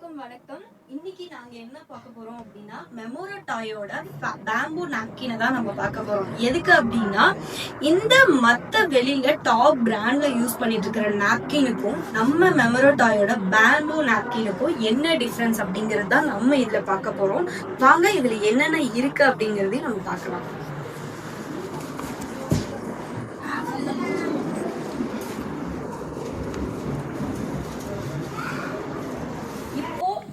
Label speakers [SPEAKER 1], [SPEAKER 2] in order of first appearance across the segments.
[SPEAKER 1] எல்லாருக்கும் வணக்கம். இன்னைக்கு நாங்க என்ன பார்க்க போறோம் அப்படின்னா மெமோரோ டாயோட பேம்பு நாப்கினை தான் நம்ம பார்க்க போறோம். எதுக்கு அப்படின்னா இந்த மத்த வெளியில டாப் பிராண்ட்ல யூஸ் பண்ணிட்டு இருக்கிற நாப்கினுக்கும் நம்ம மெமோரோ டாயோட பேம்பு நாப்கினுக்கும் என்ன டிஃபரன்ஸ் அப்படிங்கிறது தான் நம்ம இதுல பார்க்க போறோம். வாங்க இதுல என்னென்ன இருக்கு அப்படிங்கறதையும் நம்ம பார்க்கலாம்.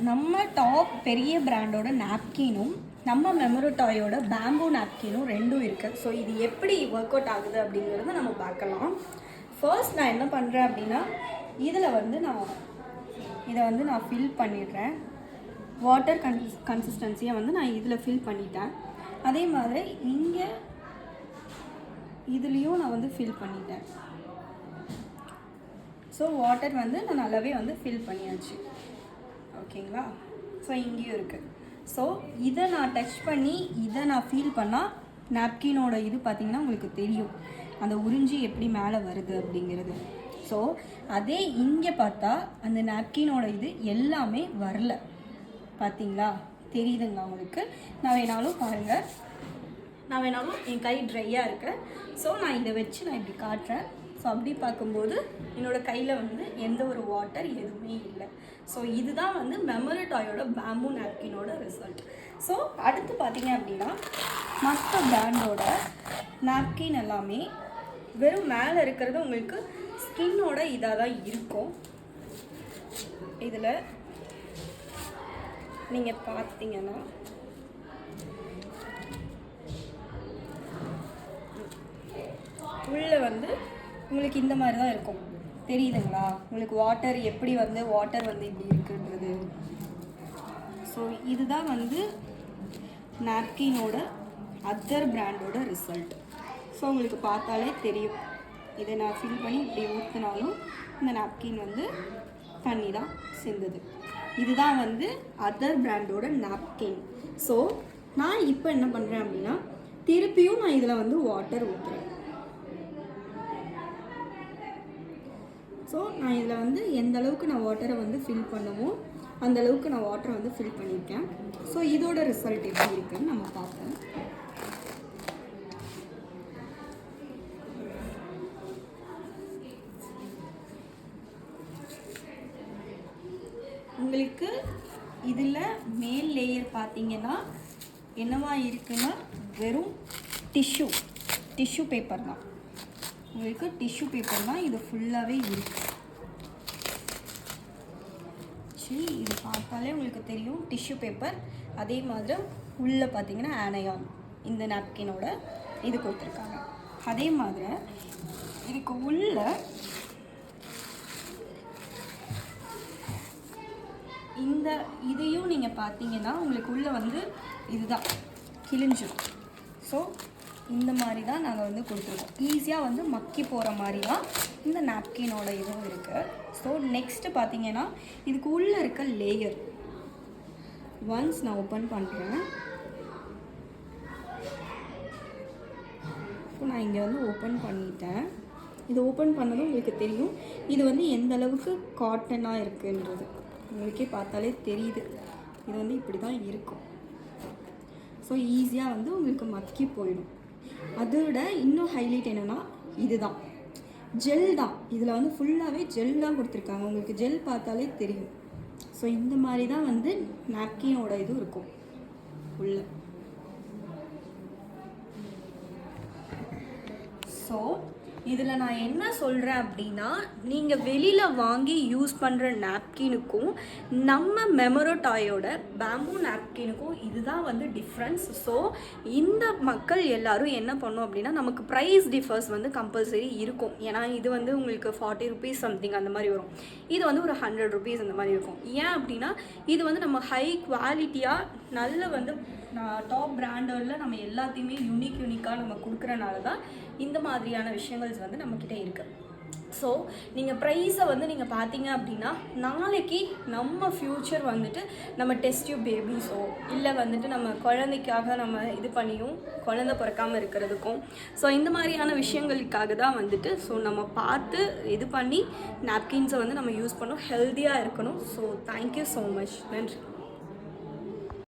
[SPEAKER 1] நம்ம டாப் பெரிய பிராண்டோட நாப்கினும் நம்ம மெமோரோ டாயோட பேம்பு நாப்கினும் ரெண்டும் இருக்குது. ஸோ இது எப்படி ஒர்க் அவுட் ஆகுது அப்படிங்கிறத நம்ம பார்க்கலாம். ஃபர்ஸ்ட் நான் என்ன பண்ணுறேன் அப்படின்னா இதில் நான் ஃபில் பண்ணிடுறேன். வாட்டர் கன்சிஸ்டன்சியை நான் இதில் ஃபில் பண்ணிட்டேன். அதே மாதிரி இங்கே இதுலேயும் நான் ஃபில் பண்ணிட்டேன். ஸோ வாட்டர் நான் நல்லாவே ஃபில் பண்ணியாச்சு. ஓகேங்களா? ஸோ இங்கேயும் இருக்குது. ஸோ இதை நான் டச் பண்ணி இதை நான் ஃபீல் பண்ணால் நாப்கினோட இது பார்த்திங்கன்னா உங்களுக்கு தெரியும், அந்த உறிஞ்சி எப்படி மேலே வருது அப்படிங்கிறது. ஸோ அதே இங்கே பார்த்தா அந்த நாப்கினோட இது எல்லாமே வரல. பார்த்தீங்களா? தெரியுதுங்களா உங்களுக்கு? நான் வேணாலும் பாருங்கள், நான் வேணாலும் என் கை ட்ரையாக இருக்கு. ஸோ நான் இதை வச்சு நான் இப்படி காட்டுறேன். ஸோ அப்படி பார்க்கும்போது என்னோடய கையில் எந்த ஒரு வாட்டர் எதுவுமே இல்லை. ஸோ இதுதான் மெமோரோ டாயோட பேம்பு நாப்கினோட ரிசல்ட். ஸோ அடுத்து பார்த்தீங்க அப்படின்னா மற்ற பிராண்டோட நாப்கின் எல்லாமே வெறும் மேலே இருக்கிறது உங்களுக்கு ஸ்கின்னோட இதாக தான் இருக்கும். இதில் நீங்கள் பார்த்தீங்கன்னா உள்ளே உங்களுக்கு இந்த மாதிரி தான் இருக்கும். தெரியுதுங்களா உங்களுக்கு? வாட்டர் எப்படி வாட்டர் இப்படி இருக்குன்றது. ஸோ இதுதான் நாப்கினோட அதர் பிராண்டோட ரிசல்ட். ஸோ உங்களுக்கு பார்த்தாலே தெரியும். இதை நான் ஃபில் பண்ணி இப்படி ஊற்றினாலும் இந்த நாப்கின் தண்ணி தான் சிந்துது. இதுதான் அதர் பிராண்டோட நாப்கின். ஸோ நான் இப்போ என்ன பண்ணுறேன் அப்படின்னா திருப்பியும் நான் இதில் வாட்டர் ஊற்றுறேன். ஸோ நான் இதில் எந்த அளவுக்கு நான் வாட்டரை ஃபில் பண்ணுமோ அந்த அளவுக்கு நான் வாட்டரை ஃபில் பண்ணியிருக்கேன். ஸோ இதோட ரிசல்ட் எப்படி இருக்குன்னு நம்ம பார்ப்போம். உங்களுக்கு இதில் மேல் லேயர் பார்த்தீங்கன்னா என்னவா இருக்குன்னா வெறும் டிஷ்யூ பேப்பர் தான். உங்களுக்கு டிஷ்யூ பேப்பர் தான் இது ஃபுல்லாகவே இருக்குது. சரி, இது பார்த்தாலே உங்களுக்கு தெரியும் டிஷ்யூ பேப்பர். அதே மாதிரி உள்ளே பார்த்தீங்கன்னா ஆனையான் இந்த நாப்கினோட இது கொடுத்துருக்காங்க. அதே மாதிரி இதுக்கு உள்ள இந்த இதையும் நீங்கள் பார்த்தீங்கன்னா உங்களுக்கு உள்ளே இதுதான் கிழிஞ்சிடும். ஸோ இந்த மாதிரி தான் நாங்கள் கொடுத்துருக்கோம். ஈஸியாக மக்கி போகிற மாதிரி தான் இந்த நாப்கினோட இதுவும் இருக்குது. ஸோ நெக்ஸ்ட்டு பார்த்தீங்கன்னா இதுக்கு உள்ளே இருக்க லேயர் ஒன்ஸ் நான் ஓப்பன் பண்ணுறேன். ஸோ நான் இங்கே ஓப்பன் பண்ணிட்டேன். இது ஓப்பன் பண்ணதும் உங்களுக்கு தெரியும் இது எந்த அளவுக்கு காட்டனாக இருக்குன்றது உங்களுக்கே பார்த்தாலே தெரியுது. இது இப்படி தான் இருக்கும். ஸோ ஈஸியாக உங்களுக்கு மக்கி போயிடும். அதோட இன்னும் ஹைலைட் என்னென்னா இதுதான் ஜெல் தான். இதில் ஃபுல்லாகவே ஜெல் தான் கொடுத்துருக்காங்க. உங்களுக்கு ஜெல் பார்த்தாலே தெரியும். ஸோ இந்த மாதிரி தான் நாப்கினோட இது இருக்கும் உள்ள. ஸோ இதில் நான் என்ன சொல்கிறேன் அப்படின்னா நீங்கள் வெளியில் வாங்கி யூஸ் பண்ணுற நாப்கினுக்கும் நம்ம மெமோரோ டாயோட பேம்பு நாப்கினுக்கும் இதுதான் டிஃப்ரென்ஸ். ஸோ இந்த மக்கள் எல்லோரும் என்ன பண்ணோம் அப்படின்னா நமக்கு ப்ரைஸ் டிஃபர்ஸ் கம்பல்சரி இருக்கும். ஏன்னா இது உங்களுக்கு 40 rupees சம்திங் அந்த மாதிரி வரும். இது ஒரு 100 rupees அந்த மாதிரி இருக்கும். ஏன் அப்படின்னா இது நம்ம ஹை குவாலிட்டியாக நல்ல டாப் பிராண்டடில் நம்ம எல்லாத்தையுமே யூனிக்காக நம்ம கொடுக்குறனால தான் இந்த மாதிரியான விஷயங்கள் நம்மக்கிட்ட இருக்குது. ஸோ நீங்கள் ப்ரைஸை வந்து நீங்கள் பார்த்தீங்க அப்படின்னா நாளைக்கு நம்ம ஃப்யூச்சர் வந்துட்டு நம்ம டெஸ்ட் டியூப் பேபிஸோ இல்லை வந்துட்டு நம்ம குழந்தைக்காக நம்ம இது பண்ணியும் குழந்தை பிறக்காமல் இருக்கிறதுக்கும் ஸோ இந்த மாதிரியான விஷயங்களுக்காக தான் வந்துட்டு ஸோ நம்ம பார்த்து இது பண்ணி நாப்கின்ஸை வந்து நம்ம யூஸ் பண்ணோம், ஹெல்த்தியாக இருக்கணும். So thank you so much. நன்றி.